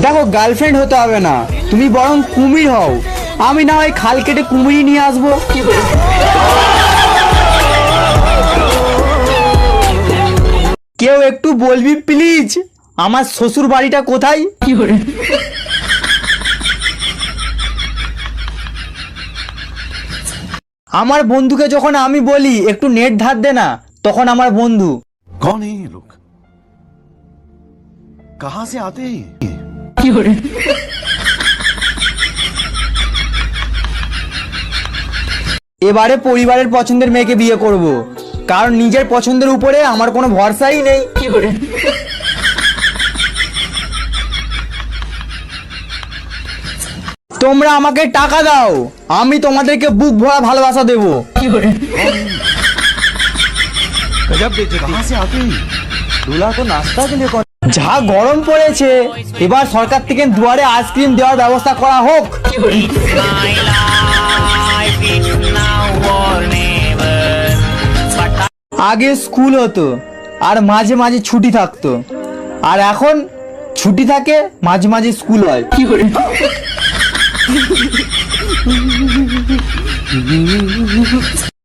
দেখো গার্লফ্রেন্ড হতে হবে না, তুমি বরং কুমির হও, আমি না হয় খাল কেটে কুমিরই নিয়ে আসবো। কেউ একটু বলবি প্লিজ আমার শ্বশুর বাড়িটা কোথায়? আমার বন্ধুকে যখন আমি বলি একটু নেট ধার দে না, তখন আমার বন্ধু कौन है ये लोग? कहां से आते हैं ये? এবারে পরিবারের পছন্দের মেয়েকে বিয়ে করব, কারণ নিজের পছন্দের উপরে আমার কোনো ভরসাই নেই। তোমরা আমাকে টাকা দাও, আমি তোমাদেরকে বুক ভরা ভালোবাসা দেবো। कहां से आते हैं ये? যা গরম পড়েছে, এবার সরকার থেকে দুয়ারে আইসক্রিম দেওয়ার ব্যবস্থা করা হোক। আগে স্কুল হতো আর মাঝে মাঝে ছুটি থাকতো, আর এখন ছুটি থাকে মাঝে মাঝে স্কুল হয়।